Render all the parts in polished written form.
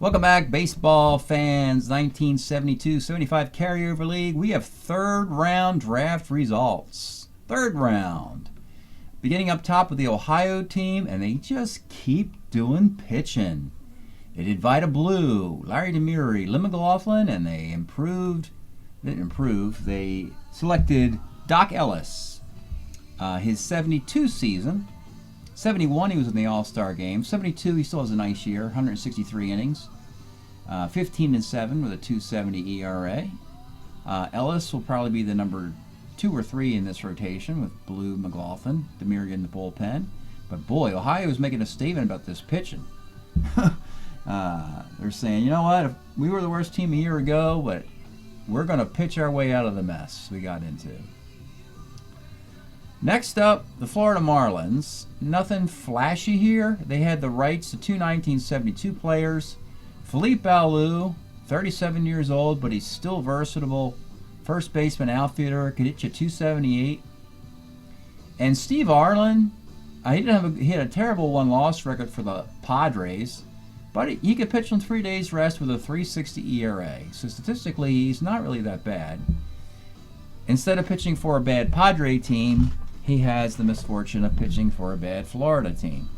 Welcome back, baseball fans. 1972-75 carryover league. We have third round draft results. Third round. Beginning up top with the Ohio team, and they just keep doing pitching. They did Vida Blue, Larry DeMuri, Lynn McLaughlin, and they They selected Doc Ellis. His 72 season. 71, he was in the All-Star game. 72, he still has a nice year, 163 innings. 15-7 with a 2.70 ERA. Ellis will probably be the number 2 or 3 in this rotation with Blue, McLaughlin, DeMuri in the bullpen. But boy, Ohio is making a statement about this pitching. They're saying, you know what, if we were the worst team a year ago, but we're going to pitch our way out of the mess we got into. Next up, the Florida Marlins. Nothing flashy here. They had the rights to 2 1972 players. Philippe Alou, 37 years old, but he's still versatile. First baseman, outfielder, could hit you 278. And Steve Arlen, he had a terrible one-loss record for the Padres, but he could pitch on 3 days rest with a 3.60 ERA. So statistically, he's not really that bad. Instead of pitching for a bad Padre team, he has the misfortune of pitching for a bad Florida team.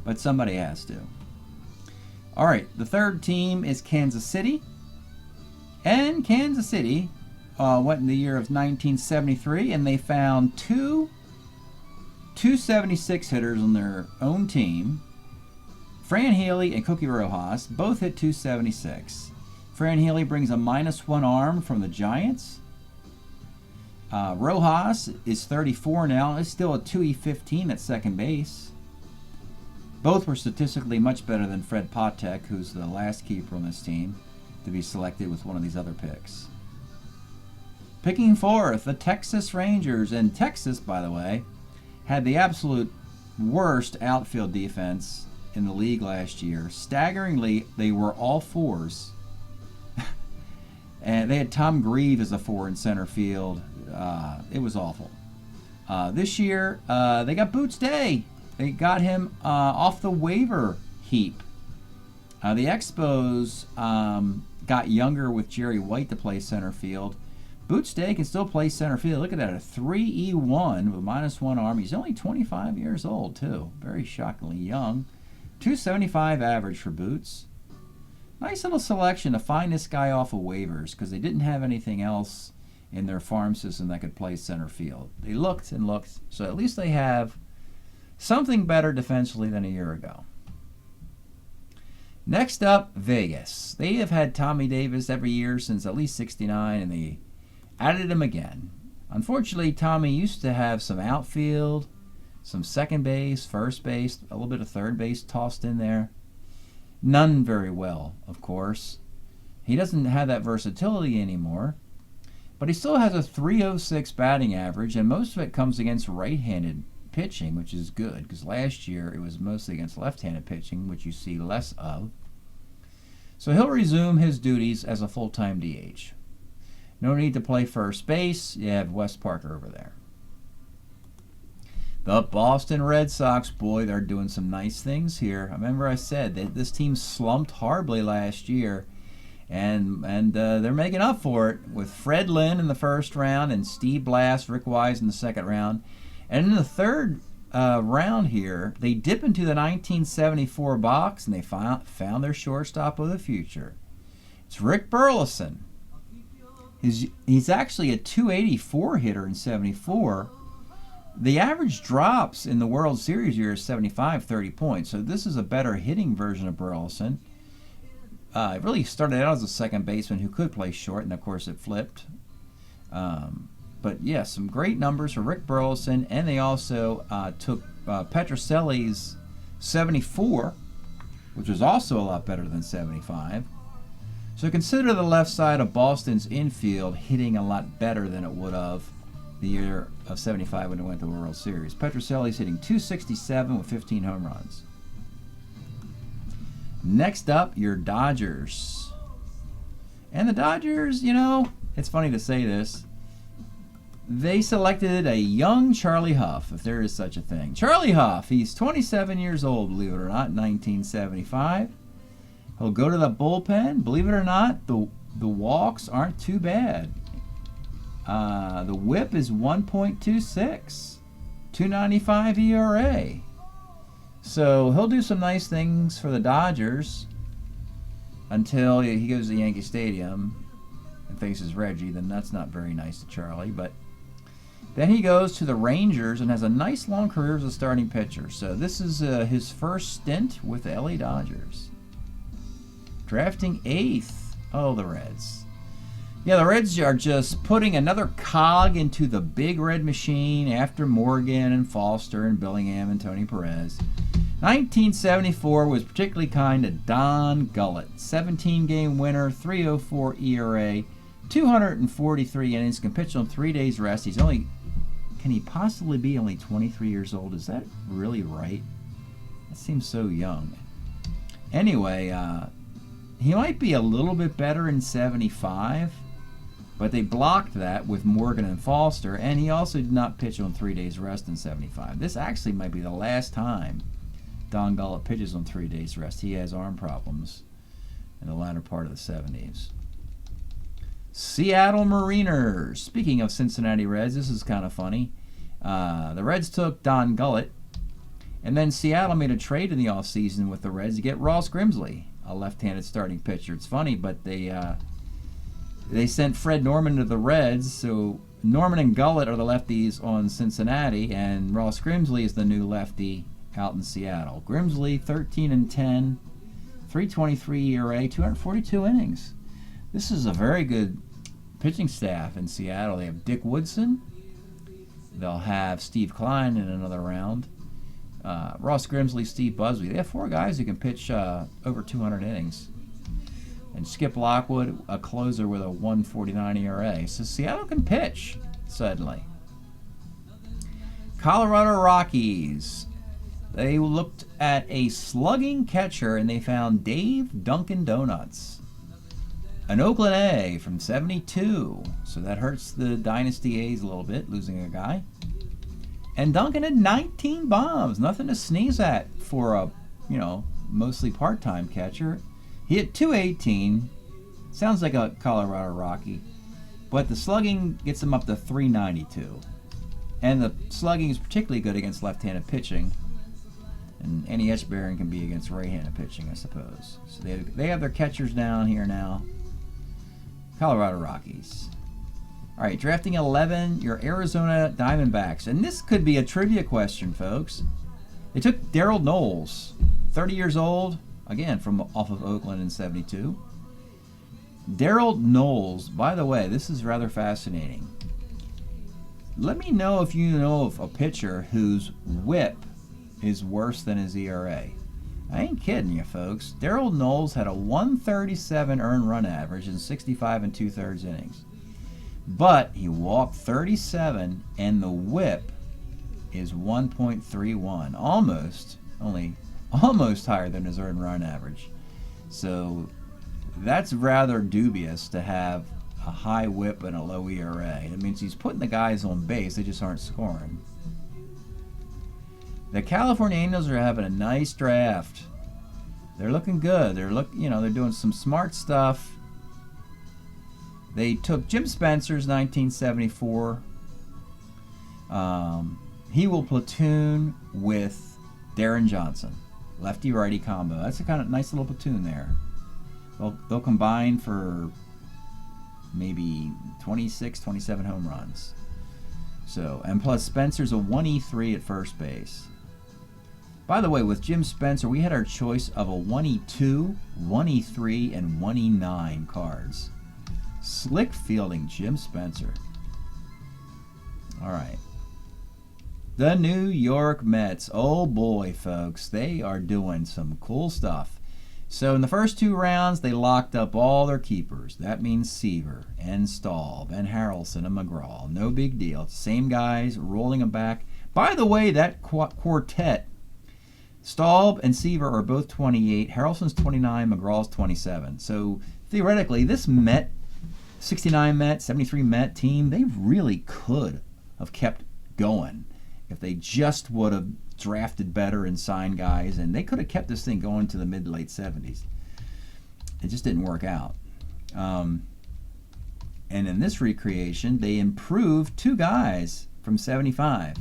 But somebody has to. All right, the third team is Kansas City. And Kansas City went in the year of 1973, and they found two 276 hitters on their own team. Fran Healy and Cookie Rojas both hit 276. Fran Healy brings a -1 arm from the Giants. Rojas is 34 now. It's still a 2E15 at second base. Both were statistically much better than Fred Patek, who's the last keeper on this team to be selected with one of these other picks. Picking fourth, the Texas Rangers. And Texas, by the way, had the absolute worst outfield defense in the league last year. Staggeringly, they were all fours. And they had Tom Grieve as a 4 in center field. It was awful. This year, they got Boots Day. They got him off the waiver heap. The Expos got younger with Jerry White to play center field. Boots Day can still play center field. Look at that, a 3E1 with -1 arm. He's only 25 years old, too. Very shockingly young. 275 average for Boots. Nice little selection to find this guy off of waivers because they didn't have anything else in their farm system that could play center field. They looked and looked, so at least they have something better defensively than a year ago. Next up, Vegas. They have had Tommy Davis every year since at least 69, and they added him again. Unfortunately, Tommy used to have some outfield, some second base, first base, a little bit of third base tossed in there. None very well, of course. He doesn't have that versatility anymore, but he still has a 306 batting average, and most of it comes against right-handed pitching, which is good, because last year it was mostly against left-handed pitching, which you see less of. So he'll resume his duties as a full-time DH. No need to play first base. You have Wes Parker over there. The Boston Red Sox, boy, they're doing some nice things here. I remember I said that this team slumped horribly last year, and they're making up for it with Fred Lynn in the first round and Steve Blass, Rick Wise in the second round. And in the third round here, they dip into the 1974 box, and they found their shortstop of the future. It's Rick Burleson. He's actually a 284 hitter in 74. The average drops in the World Series year is 75, 30 points. So this is a better hitting version of Burleson. It really started out as a second baseman who could play short, and of course it flipped. But yeah, some great numbers for Rick Burleson, and they also took Petrocelli's 74, which was also a lot better than 75. So consider the left side of Boston's infield hitting a lot better than it would have the year of 75 when it went to the World Series. Petrocelli's hitting 267 with 15 home runs. Next up, your Dodgers. And the Dodgers, you know, it's funny to say this, they selected a young Charlie Huff, if there is such a thing. Charlie Huff, he's 27 years old, believe it or not, 1975. He'll go to the bullpen. Believe it or not, the walks aren't too bad. The whip is 1.26, 2.95 ERA. So he'll do some nice things for the Dodgers until he goes to Yankee Stadium and faces Reggie. Then that's not very nice to Charlie. But then he goes to the Rangers and has a nice long career as a starting pitcher. So this is his first stint with the LA Dodgers. Drafting 8th. Oh, the Reds. Yeah, the Reds are just putting another cog into the big red machine after Morgan and Foster and Billingham and Tony Perez. 1974 was particularly kind to Don Gullett. 17-game winner, 3.04 ERA, 243 innings, can pitch on 3 days rest. Can he possibly be only 23 years old? Is that really right? That seems so young. Anyway, he might be a little bit better in 75, but they blocked that with Morgan and Foster, and he also did not pitch on 3 days rest in 75. This actually might be the last time Don Gullett pitches on 3 days rest. He has arm problems in the latter part of the 70s. Seattle Mariners. Speaking of Cincinnati Reds, this is kind of funny. The Reds took Don Gullett, and then Seattle made a trade in the offseason with the Reds to get Ross Grimsley, a left-handed starting pitcher. It's funny, but they sent Fred Norman to the Reds, so Norman and Gullett are the lefties on Cincinnati, and Ross Grimsley is the new lefty out in Seattle. Grimsley, 13-10, 3.23 ERA, 242 innings. This is a very good pitching staff in Seattle. They have Dick Woodson. They'll have Steve Klein in another round. Ross Grimsley, Steve Busby. They have 4 guys who can pitch over 200 innings. And Skip Lockwood, a closer with a 1.49 ERA. So Seattle can pitch, suddenly. Colorado Rockies. They looked at a slugging catcher, and they found Dave Dunkin' Donuts, an Oakland A from 72. So that hurts the Dynasty A's a little bit, losing a guy. And Duncan had 19 bombs. Nothing to sneeze at for a, mostly part-time catcher. He hit .218. Sounds like a Colorado Rocky. But the slugging gets him up to .392. And the slugging is particularly good against left-handed pitching. And Andy Etchbarren can be against right-handed pitching, I suppose. So they have their catchers down here now. Colorado Rockies. All right, drafting 11, your Arizona Diamondbacks. And this could be a trivia question, folks. They took Darryl Knowles, 30 years old, again, from off of Oakland in 72. Darryl Knowles, by the way, this is rather fascinating. Let me know if you know of a pitcher whose whip is worse than his ERA. I ain't kidding you, folks. Darryl Knowles had a 137 earned run average in 65 2/3 innings. But he walked 37, and the whip is 1.31. Almost higher than his earned run average. So that's rather dubious to have a high whip and a low ERA. It means he's putting the guys on base, they just aren't scoring. The California Angels are having a nice draft. They're looking good. They're doing some smart stuff. They took Jim Spencer's 1974. He will platoon with Darren Johnson, lefty-righty combo. That's a kind of nice little platoon there. They'll combine for maybe 26, 27 home runs. So, and plus Spencer's a 1E3 at first base. By the way, with Jim Spencer, we had our choice of a 1E2, 1E3, and 1E9 cards. Slick fielding, Jim Spencer. All right. The New York Mets. Oh boy, folks. They are doing some cool stuff. So in the first 2 rounds, they locked up all their keepers. That means Seaver and Staub and Harrelson and McGraw. No big deal. Same guys, rolling them back. By the way, that quartet, Staub and Seaver are both 28. Harrelson's 29. McGraw's 27. So theoretically, this Met, 69 Met, 73 Met team, they really could have kept going if they just would have drafted better and signed guys, and they could have kept this thing going to the mid to late 70s. it just didn't work out. And in this recreation, they improved 2 guys from 75.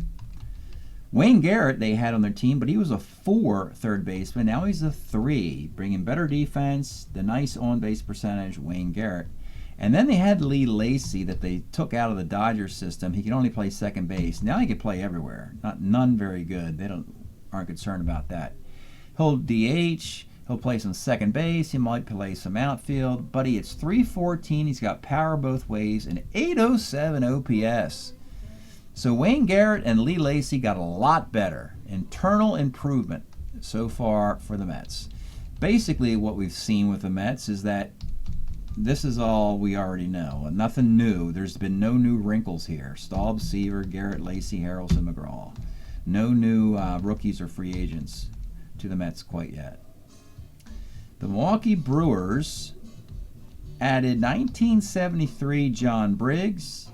Wayne Garrett they had on their team, but he was a 4 third baseman. Now he's a 3, bringing better defense, the nice on-base percentage, Wayne Garrett. And then they had Lee Lacy that they took out of the Dodgers system. He could only play second base. Now he can play everywhere. None very good. They aren't concerned about that. He'll DH. He'll play some second base. He might play some outfield. But he hits .314. He's got power both ways and .807 OPS. So Wayne Garrett and Lee Lacy got a lot better. Internal improvement so far for the Mets. Basically what we've seen with the Mets is that this is all we already know. Nothing new. There's been no new wrinkles here. Staub, Seaver, Garrett, Lacy, Harrelson, McGraw. No new rookies or free agents to the Mets quite yet. The Milwaukee Brewers added 1973 John Briggs.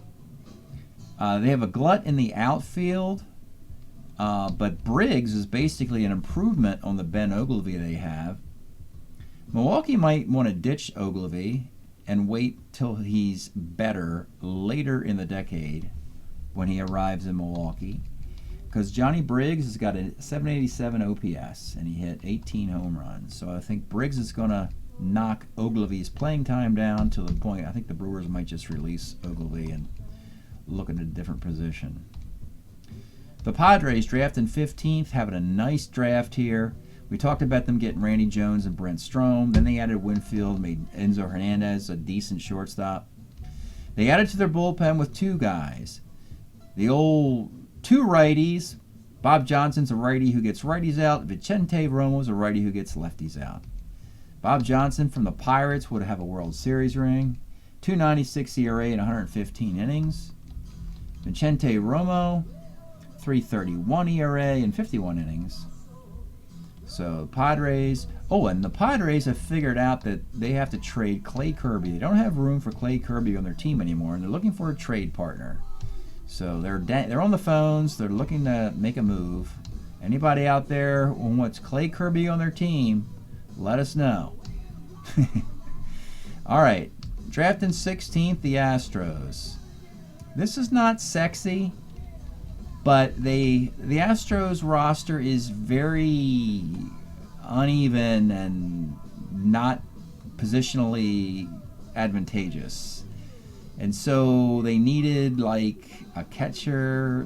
They have a glut in the outfield, but Briggs is basically an improvement on the Ben Ogilvy they have. Milwaukee might want to ditch Ogilvy and wait till he's better later in the decade when he arrives in Milwaukee, because Johnny Briggs has got a 787 OPS and he hit 18 home runs. So I think Briggs is going to knock Ogilvy's playing time down to the point I think the Brewers might just release Ogilvy and look at a different position. The Padres drafting 15th, having a nice draft here. We talked about them getting Randy Jones and Brent Strom. Then they added Winfield, made Enzo Hernandez a decent shortstop. They added to their bullpen with 2 guys. The old 2 righties. Bob Johnson's a righty who gets righties out. Vicente Romo's a righty who gets lefties out. Bob Johnson from the Pirates would have a World Series ring. 2.96 ERA in 115 innings. Vicente Romo, 3.31 ERA in 51 innings. So Padres, and the Padres have figured out that they have to trade Clay Kirby. They don't have room for Clay Kirby on their team anymore, and they're looking for a trade partner. So they're on the phones. They're looking to make a move. Anybody out there who wants Clay Kirby on their team, let us know. All right, drafting 16th, the Astros. This is not sexy, but the Astros roster is very uneven and not positionally advantageous. And so they needed like a catcher.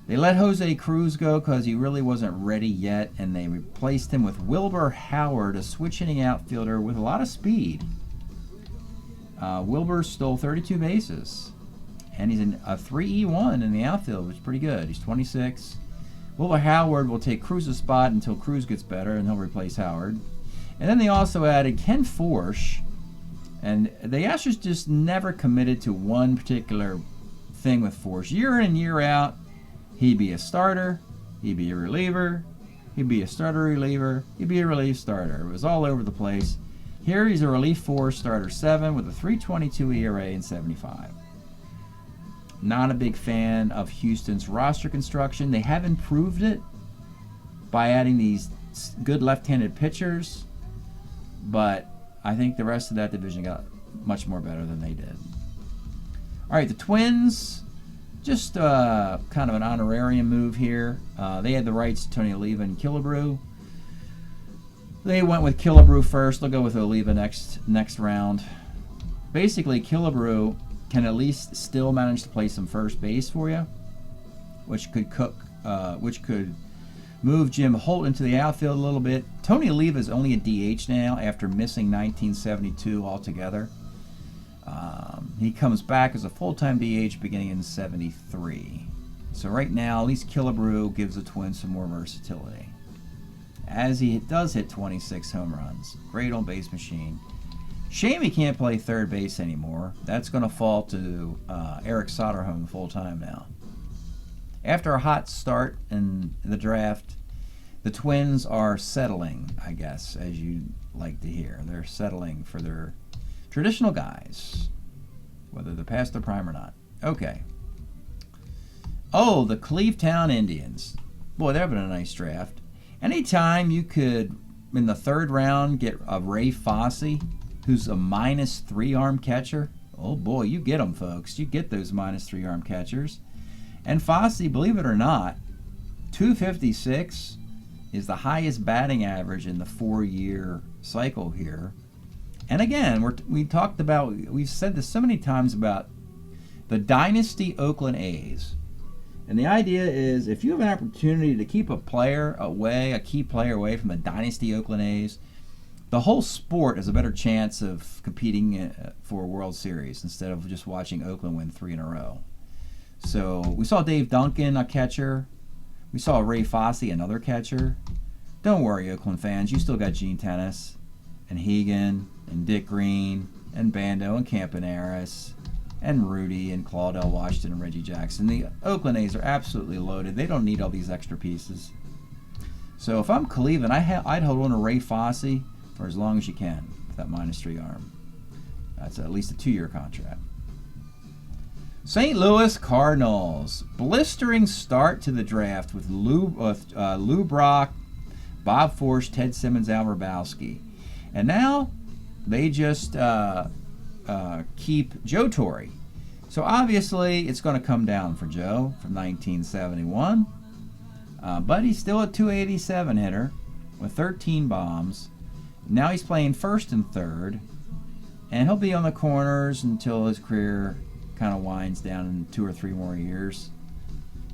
They let Jose Cruz go because he really wasn't ready yet, and they replaced him with Wilbur Howard, a switch-hitting outfielder with a lot of speed. Wilbur stole 32 bases. And he's a 3-E1 in the outfield, which is pretty good. He's 26. Wilbur Howard will take Cruz's spot until Cruz gets better, and he'll replace Howard. And then they also added Ken Forsch. And the Astros just never committed to one particular thing with Forsch. Year in and year out, he'd be a starter, he'd be a reliever, he'd be a starter reliever, he'd be a relief starter. It was all over the place. Here he's a relief 4, starter 7 with a 3.22 ERA and 75. Not a big fan of Houston's roster construction. They have improved it by adding these good left-handed pitchers, but I think the rest of that division got much more better than they did. All right, the Twins, just kind of an honorarium move here. They had the rights to Tony Oliva and Killebrew. They went with Killebrew first. They'll go with Oliva next round. Basically, Killebrew can at least still manage to play some first base for you, which could move Jim Holt into the outfield a little bit. Tony Oliva is only a DH now after missing 1972 altogether. He comes back as a full-time DH beginning in 73. So right now, at least Killebrew gives the Twins some more versatility, as he does hit 26 home runs. Great on-base machine. Shame he can't play third base anymore. That's going to fall to Eric Soderholm full-time now. After a hot start in the draft, the Twins are settling, I guess, as you like to hear. They're settling for their traditional guys, whether they're past their prime or not. Okay. Oh, the Clevetown Indians. Boy, they're having a nice draft. Anytime you could in the 3rd round get a Ray Fosse, who's a -3 arm catcher. Oh boy, you get them, folks. You get those -3 arm catchers. And Fosse, believe it or not, 256 is the highest batting average in the 4-year cycle here. And again, we've said this so many times about the Dynasty Oakland A's. And the idea is, if you have an opportunity to keep a key player away from the Dynasty Oakland A's, the whole sport has a better chance of competing for a World Series instead of just watching Oakland win 3 in a row. So we saw Dave Duncan, a catcher. We saw Ray Fosse, another catcher. Don't worry, Oakland fans, you still got Gene Tennis and Hegan and Dick Green and Bando and Campaneris and Rudy and Claudel Washington and Reggie Jackson. The Oakland A's are absolutely loaded. They don't need all these extra pieces. So if I'm Cleveland, I'd hold on to Ray Fosse for as long as you can with that -3 arm. That's at least a 2-year contract. St. Louis Cardinals, blistering start to the draft with Lou Brock, Bob Forsch, Ted Simmons, Al Hrabowski. And now they just keep Joe Torre. So obviously it's going to come down for Joe from 1971. But he's still a 287 hitter with 13 bombs. Now he's playing 1st and 3rd. And he'll be on the corners until his career kind of winds down in 2 or 3 more years.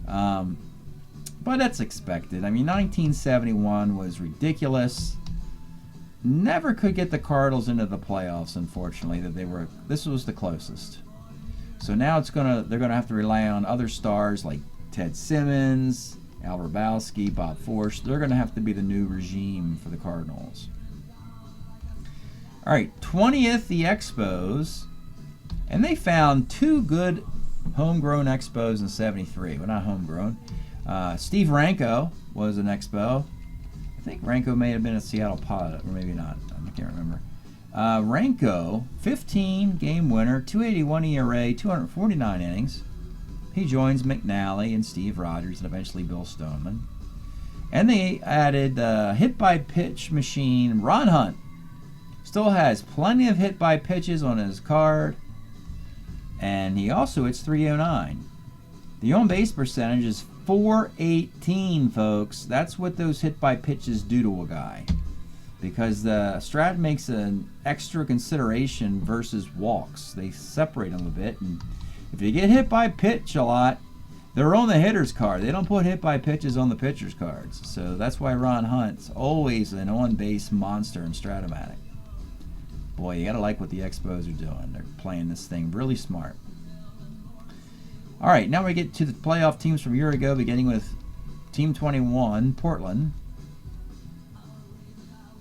But that's expected. I mean, 1971 was ridiculous. Never could get the Cardinals into the playoffs, unfortunately. This was the closest. So now they're gonna have to rely on other stars like Ted Simmons, Al Hrabowski, Bob Forsch. They're gonna have to be the new regime for the Cardinals. All right, 20th the Expos, and they found 2 good homegrown Expos in '73. Well, not homegrown. Steve Ranko was an Expo. I think Ranko may have been a Seattle Pod, or maybe not. I can't remember. Ranko, 15-game winner, 281 ERA, 249 innings. He joins McNally and Steve Rogers and eventually Bill Stoneman. And they added hit-by-pitch machine Ron Hunt. Still has plenty of hit-by-pitches on his card. And he also hits .309. The on-base percentage is .418, folks. That's what those hit-by-pitches do to a guy. Because the Strat makes an extra consideration versus walks. They separate them a bit. And if you get hit by pitch a lot, they're on the hitter's card. They don't put hit-by-pitches on the pitcher's cards. So that's why Ron Hunt's always an on-base monster in Strat-O-Matic. Boy, you got to like what the Expos are doing. They're playing this thing really smart. All right, now we get to the playoff teams from a year ago, beginning with Team 21, Portland.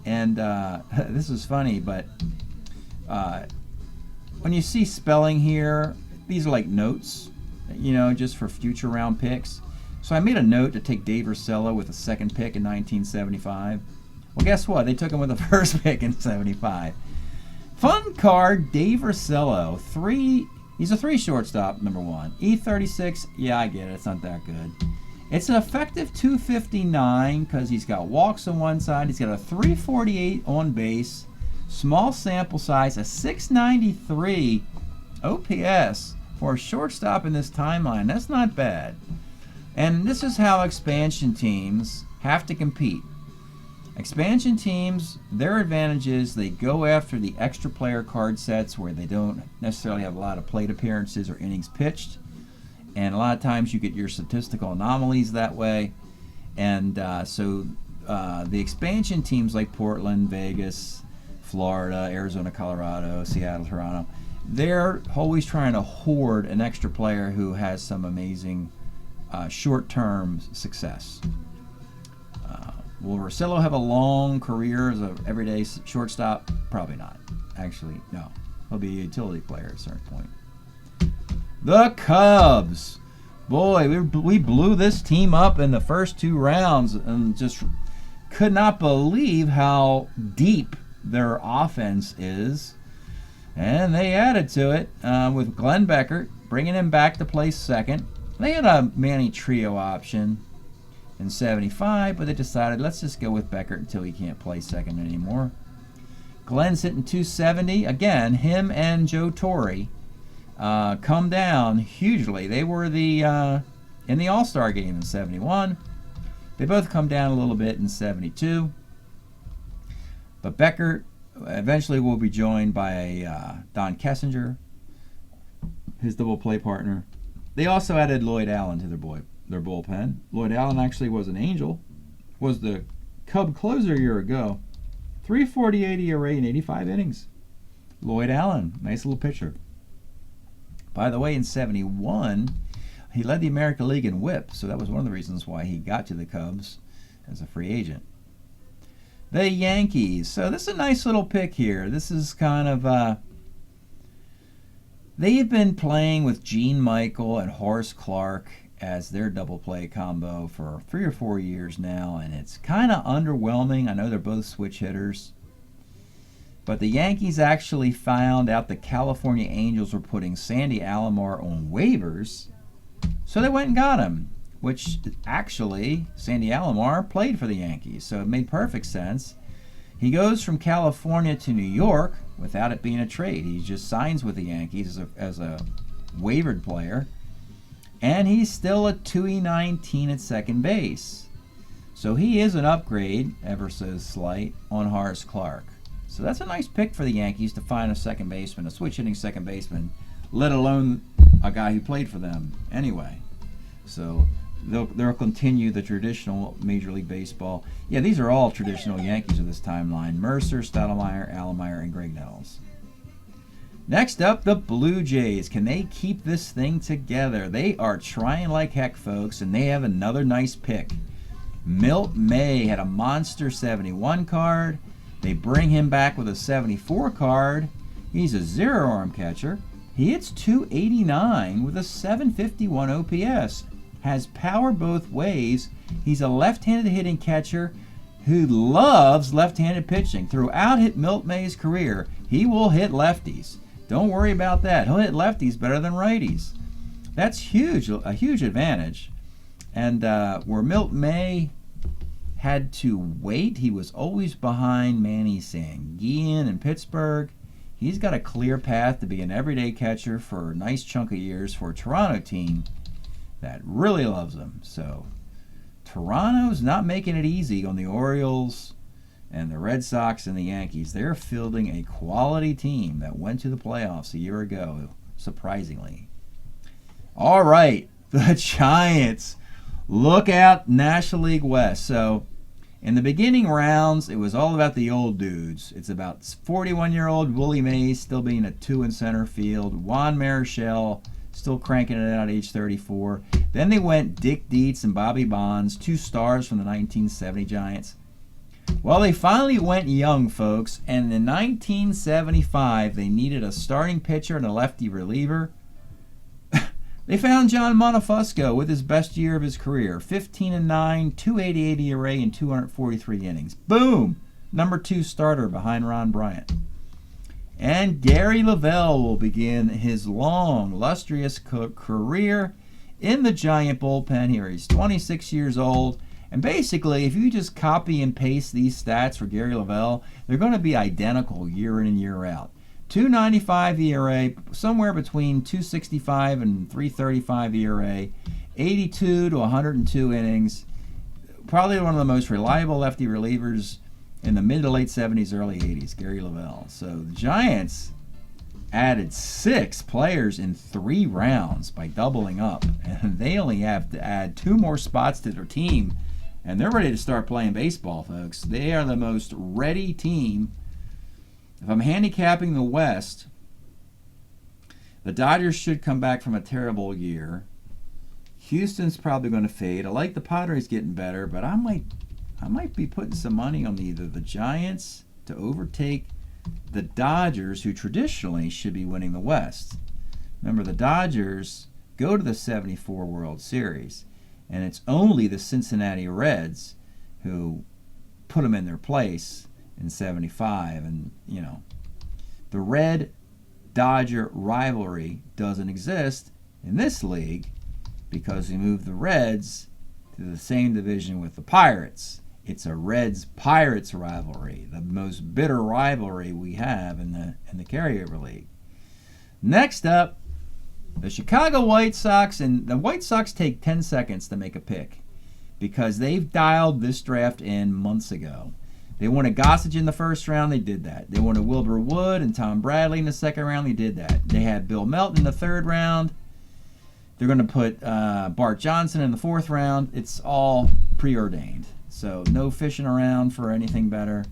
And this is funny, but when you see spelling here, these are like notes, just for future round picks. So I made a note to take Dave Ursello with the 2nd pick in 1975. Well, guess what? They took him with the 1st pick in '75. Fun card, Dave Ursello. He's a 3 shortstop, number 1. E36, yeah, I get it. It's not that good. It's an effective 259 because he's got walks on one side. He's got a 348 on base. Small sample size, a 693 OPS for a shortstop in this timeline. That's not bad. And this is how expansion teams have to compete. Expansion teams, their advantage is they go after the extra player card sets where they don't necessarily have a lot of plate appearances or innings pitched. And a lot of times you get your statistical anomalies that way. And so the expansion teams like Portland, Vegas, Florida, Arizona, Colorado, Seattle, Toronto, they're always trying to hoard an extra player who has some amazing short-term success. Will Ursello have a long career as an everyday shortstop? Probably not. Actually, no. He'll be a utility player at a certain point. The Cubs. Boy, we blew this team up in the first 2 rounds and just could not believe how deep their offense is. And they added to it with Glenn Beckert, bringing him back to play 2nd. They had a Manny Trio option. in 75, but they decided let's just go with Beckert until he can't play second anymore. Glenn's hitting 270. Again, him and Joe Torre come down hugely. They were in the All-Star game in 71. They both come down a little bit in 72. But Beckert eventually will be joined by Don Kessinger, his double play partner. They also added Lloyd Allen to their bullpen. Lloyd Allen actually was an Angel, was the Cub closer a year ago. 3.48 ERA in 85 innings. Lloyd Allen, nice little pitcher. By the way, in 71, he led the American League in WHIP, so that was one of the reasons why he got to the Cubs as a free agent. The Yankees. So this is a nice little pick here. This is kind of they've been playing with Gene Michael and Horace Clarke as their double play combo for 3 or 4 years now, and it's kind of underwhelming. I know they're both switch hitters, but the Yankees actually found out the California Angels were putting Sandy Alomar on waivers, so they went and got him, which actually Sandy Alomar played for the Yankees, so it made perfect sense. He goes from California to New York without it being a trade. He just signs with the Yankees as a waivered player. And he's still a 2.19 at second base. So he is an upgrade, ever so slight, on Horace Clarke. So that's a nice pick for the Yankees to find a second baseman, a switch-hitting second baseman, let alone a guy who played for them anyway. So they'll continue the traditional Major League Baseball. Yeah, these are all traditional Yankees of this timeline. Mercer, Stottlemyre, Alomar, and Greg Nettles. Next up, the Blue Jays. Can they keep this thing together? They are trying like heck, folks, and they have another nice pick. Milt May had a monster 71 card. They bring him back with a 74 card. He's a zero-arm catcher. He hits 289 with a 751 OPS. Has power both ways. He's a left-handed hitting catcher who loves left-handed pitching. Throughout Milt May's career, he will hit lefties. Don't worry about that. He'll hit lefties better than righties. That's huge, a huge advantage. And where Milt May had to wait, he was always behind Manny Sanguillen in Pittsburgh. He's got a clear path to be an everyday catcher for a nice chunk of years for a Toronto team that really loves him. So Toronto's not making it easy on the Orioles and the Red Sox and the Yankees. They're fielding a quality team that went to the playoffs a year ago, surprisingly. All right, the Giants. Look out, National League West. So in the beginning rounds, it was all about the old dudes. It's about 41-year-old Willie Mays still being a 2 in center field. Juan Marichal still cranking it out at age 34. Then they went Dick Dietz and Bobby Bonds, 2 stars from the 1970 Giants. Well, they finally went young, folks, and in 1975, they needed a starting pitcher and a lefty reliever. They found John Monofusco with his best year of his career, 15-9, 288 ERA, and 243 innings. Boom! Number 2 starter behind Ron Bryant. And Gary Lavelle will begin his long, lustrous career in the Giant bullpen here. He's 26 years old. And basically, if you just copy and paste these stats for Gary Lavelle, they're going to be identical year in and year out. 295 ERA, somewhere between 265 and 335 ERA, 82 to 102 innings. Probably one of the most reliable lefty relievers in the mid to late 70s, early 80s, Gary Lavelle. So the Giants added 6 players in 3 rounds by doubling up. And they only have to add 2 more spots to their team. And they're ready to start playing baseball, folks. They are the most ready team. If I'm handicapping the West, the Dodgers should come back from a terrible year. Houston's probably going to fade. I like the Padres getting better, but I might be putting some money on either the Giants to overtake the Dodgers, who traditionally should be winning the West. Remember, the Dodgers go to the 74 World Series, and it's only the Cincinnati Reds who put them in their place in 75. And, you know, the Red-Dodger rivalry doesn't exist in this league because we moved the Reds to the same division with the Pirates. It's a Reds-Pirates rivalry, the most bitter rivalry we have in the carryover league. Next up, the Chicago White Sox, and the White Sox take 10 seconds to make a pick because they've dialed this draft in months ago. They wanted Gossage in the first round, they did that. They wanted Wilbur Wood and Tom Bradley in the second round, they did that. They had Bill Melton in the third round. They're going to put Bart Johnson in the fourth round. It's all preordained. So no fishing around for anything better.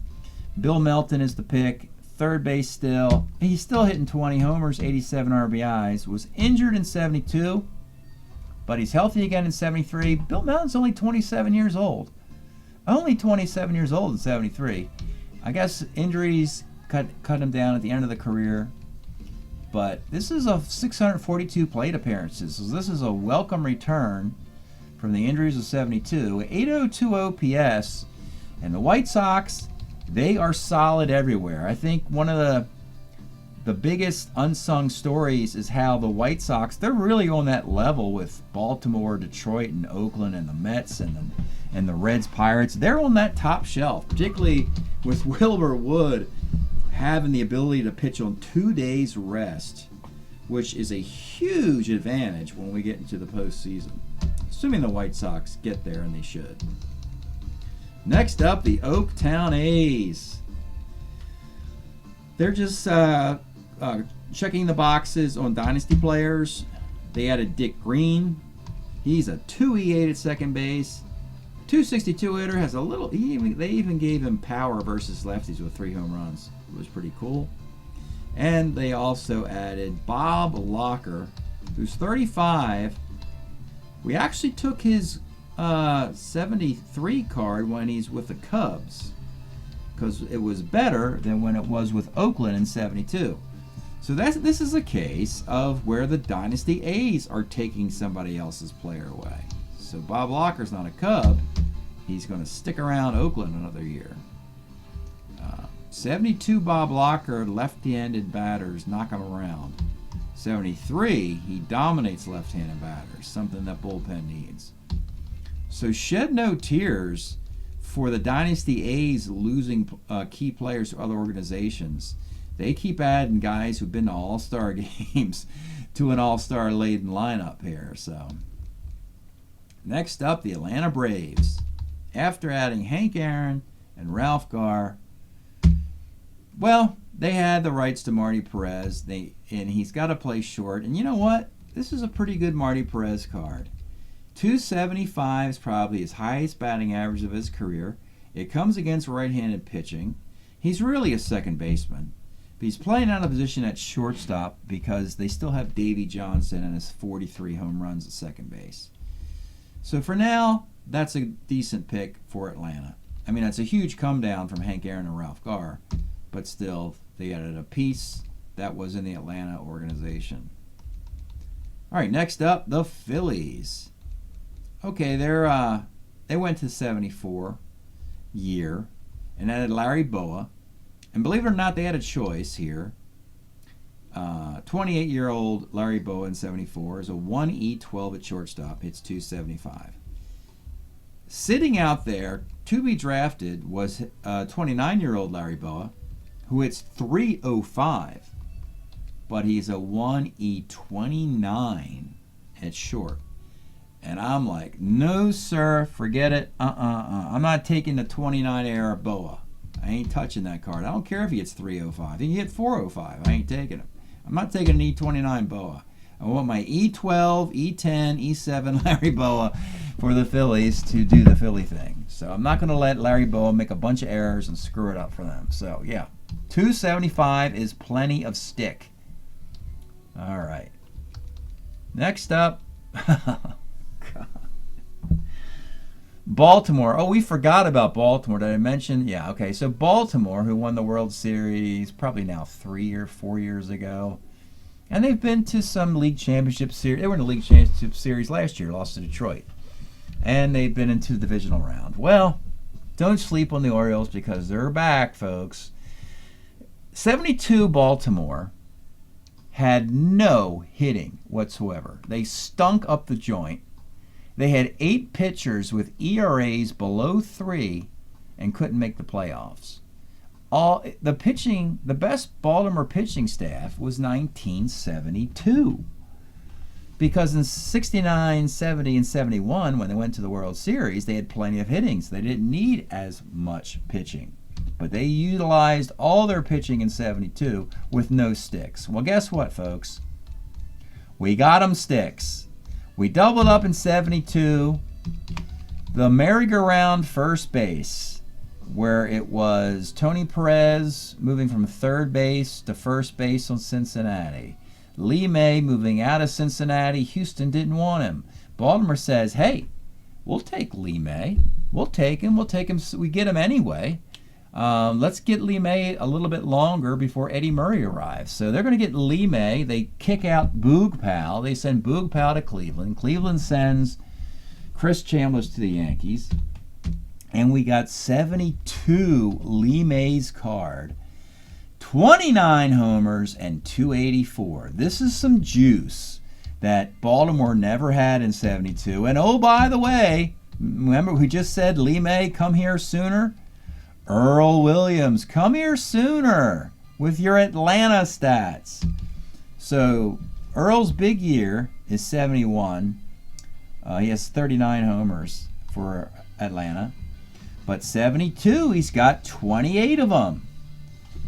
Bill Melton is the pick. Third base still. He's still hitting 20 homers, 87 RBIs. Was injured in 72, but he's healthy again in 73. Bill Melton's only 27 years old. Only 27 years old in 73. I guess injuries cut him down at the end of the career. But this is a 642 plate appearances. So this is a welcome return from the injuries of 72. 802 OPS. And the White Sox, they are solid everywhere. I think one of the biggest unsung stories is how the White Sox, they're really on that level with Baltimore, Detroit, and Oakland, and the Mets, and the Reds, Pirates. They're on that top shelf, particularly with Wilbur Wood having the ability to pitch on 2 days rest, which is a huge advantage when we get into the postseason, assuming the White Sox get there, and they should. Next up, the Oaktown A's. They're just checking the boxes on dynasty players. They added Dick Green. He's a 2.88 at second base. 262 hitter, has a little. They even gave him power versus lefties with 3 home runs. It was pretty cool. And they also added Bob Locker, who's 35. We actually took his 73 card when he's with the Cubs because it was better than when it was with Oakland in 72. So this is a case of where the Dynasty A's are taking somebody else's player away. So Bob Locker's not a Cub. He's going to stick around Oakland another year. 72 Bob Locker, left-handed batters knock him around. 73, he dominates left-handed batters, something that bullpen needs. So shed no tears for the Dynasty A's losing key players to other organizations. They keep adding guys who've been to all-star games to an all-star laden lineup here. So next up, the Atlanta Braves. After adding Hank Aaron and Ralph Garr, well, they had the rights to Marty Perez, and he's got to play short. And you know what? This is a pretty good Marty Perez card. 275 is probably his highest batting average of his career. It comes against right-handed pitching. He's really a second baseman. But he's playing out of position at shortstop because they still have Davey Johnson and his 43 home runs at second base. So for now, that's a decent pick for Atlanta. I mean, that's a huge come down from Hank Aaron and Ralph Garr. But still, they added a piece that was in the Atlanta organization. All right, next up, the Phillies. Okay, they went to 74 year and added Larry Boa. And believe it or not, they had a choice here. 28-year-old Larry Boa in 74 is a 1E12 at shortstop, hits 275. Sitting out there to be drafted was 29-year-old Larry Boa, who hits 305, but he's a 1E29 at short. And I'm like, no, sir, forget it. I'm not taking the 29 era Boa. I ain't touching that card. I don't care if he hits 305. He hit 405. I ain't taking him. I'm not taking an E29 Boa. I want my E12, E10, E7 Larry Boa for the Phillies to do the Philly thing. So I'm not going to let Larry Boa make a bunch of errors and screw it up for them. So, yeah. 275 is plenty of stick. All right. Next up, Baltimore. Oh, we forgot about Baltimore. Did I mention? Yeah, okay. So Baltimore, who won the World Series probably now 3 or 4 years ago. And they've been to some league championship series. They were in the league championship series last year, lost to Detroit. And they've been into the divisional round. Well, don't sleep on the Orioles because they're back, folks. 72 Baltimore had no hitting whatsoever. They stunk up the joint. They had 8 pitchers with ERAs below 3 and couldn't make the playoffs. The best Baltimore pitching staff was 1972. Because in 69, 70, and 71, when they went to the World Series, they had plenty of hitting, so they didn't need as much pitching. But they utilized all their pitching in 72 with no sticks. Well, guess what, folks? We got them sticks. We doubled up in 72. The merry-go-round first base, where it was Tony Perez moving from third base to first base on Cincinnati. Lee May moving out of Cincinnati. Houston didn't want him. Baltimore says, hey, we'll take Lee May. We'll take him. We get him anyway. Let's get Lee May a little bit longer before Eddie Murray arrives. So they're going to get Lee May. They kick out Boog Powell. They send Boog Powell to Cleveland. Cleveland sends Chris Chambliss to the Yankees. And we got 72 Lee May's card. 29 homers and 284. This is some juice that Baltimore never had in 72. And oh, by the way, remember we just said Lee May, come here sooner? Earl Williams, come here sooner with your Atlanta stats. So Earl's big year is 71. He has 39 homers for Atlanta. But 72, he's got 28 of them.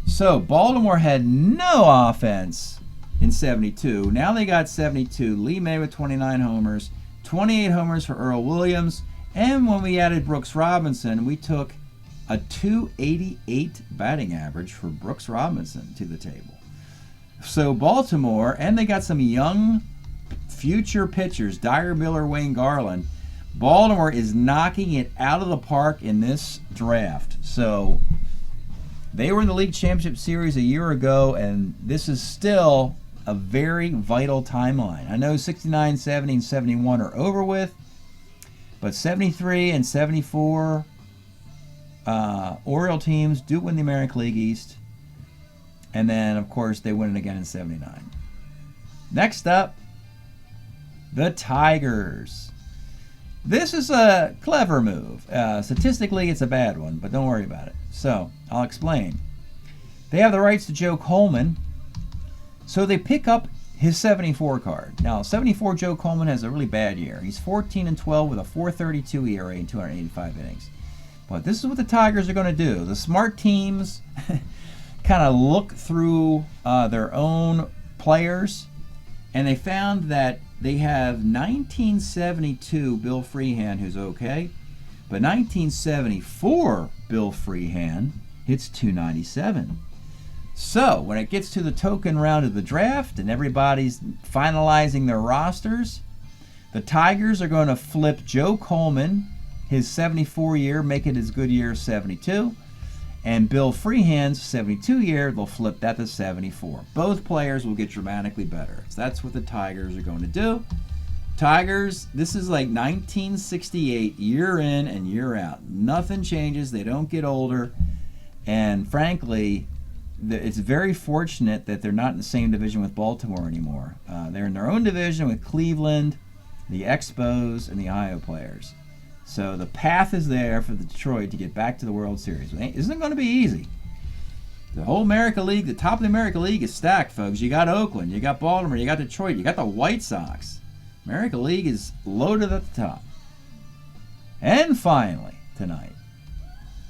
So Baltimore had no offense in 72. Now they got 72. Lee May with 29 homers, 28 homers for Earl Williams, and when we added Brooks Robinson, we took a 288 batting average for Brooks Robinson to the table. So Baltimore, and they got some young future pitchers, Dyer Miller, Wayne Garland. Baltimore is knocking it out of the park in this draft. So they were in the League Championship Series a year ago, and this is still a very vital timeline. I know 69, 70, and 71 are over with, but 73 and 74 Oriole teams do win the American League East, and then, of course, they win it again in 79. Next up, the Tigers. This is a clever move. Statistically, it's a bad one, but don't worry about it. So, I'll explain. They have the rights to Joe Coleman, so they pick up his 74 card. Now, 74 Joe Coleman has a really bad year. He's 14-12 with a 4.32 ERA in 285 innings. But this is what the Tigers are going to do. The smart teams kind of look through their own players, and they found that they have 1972 Bill Freehan, who's okay, but 1974 Bill Freehan hits 297. So when it gets to the token round of the draft and everybody's finalizing their rosters, the Tigers are going to flip Joe Coleman, his 74 year, make it his good year 72, and Bill Freehan's 72 year, they'll flip that to 74. Both players will get dramatically better. So that's what the Tigers are going to do. Tigers, this is like 1968, year in and year out. Nothing changes. They don't get older. And frankly, it's very fortunate that they're not in the same division with Baltimore anymore. They're in their own division with Cleveland, the Expos, and the Ohio players. So the path is there for the Detroit to get back to the World Series. It isn't going to be easy. The whole American League, the top of the American League is stacked, folks. You got Oakland, you got Baltimore, you got Detroit, you got the White Sox. American League is loaded at the top. And finally, tonight,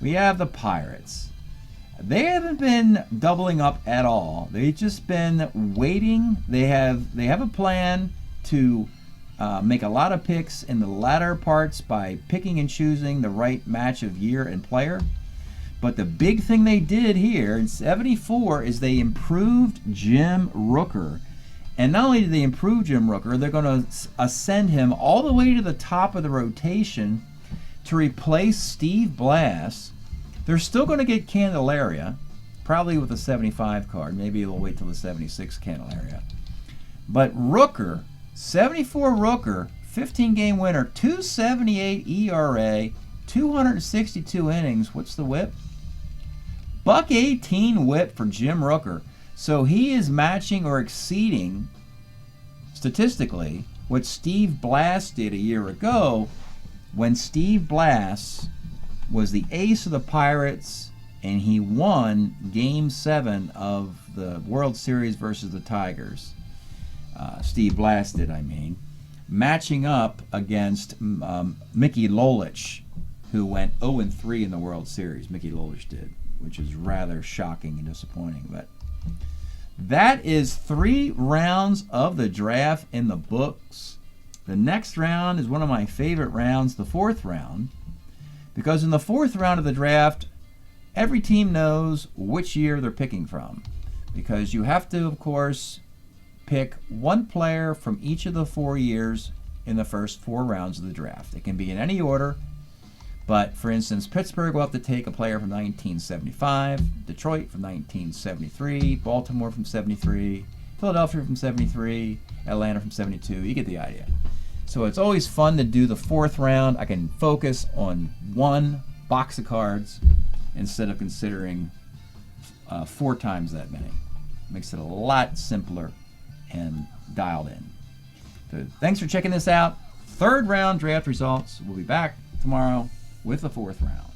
we have the Pirates. They haven't been doubling up at all. They've just been waiting. They have a plan to make a lot of picks in the latter parts by picking and choosing the right match of year and player. But the big thing they did here in 74 is they improved Jim Rooker. And not only did they improve Jim Rooker, they're going to ascend him all the way to the top of the rotation to replace Steve Blass. They're still going to get Candelaria, probably with a 75 card. Maybe they'll wait till the 76 Candelaria. But Rooker, 74 Rooker, 15-game winner, 278 ERA, 262 innings. What's the whip? $1.18 whip for Jim Rooker. So he is matching or exceeding, statistically, what Steve Blass did a year ago, when Steve Blass was the ace of the Pirates and he won Game 7 of the World Series versus the Tigers. Steve Blass did, I mean. Matching up against Mickey Lolich, who went 0-3 in the World Series. Mickey Lolich did, which is rather shocking and disappointing. But that is 3 rounds of the draft in the books. The next round is one of my favorite rounds, the 4th round, because in the 4th round of the draft, every team knows which year they're picking from, because you have to, of course, pick one player from each of the 4 years in the first 4 rounds of the draft. It can be in any order, but for instance, Pittsburgh will have to take a player from 1975, Detroit from 1973, Baltimore from 73, Philadelphia from 73, Atlanta from 72. You get the idea. So it's always fun to do the 4th round. I can focus on one box of cards instead of considering 4 times that many. Makes it a lot simpler and dialed in. So thanks for checking this out. 3rd round draft results. We'll be back tomorrow with the 4th round.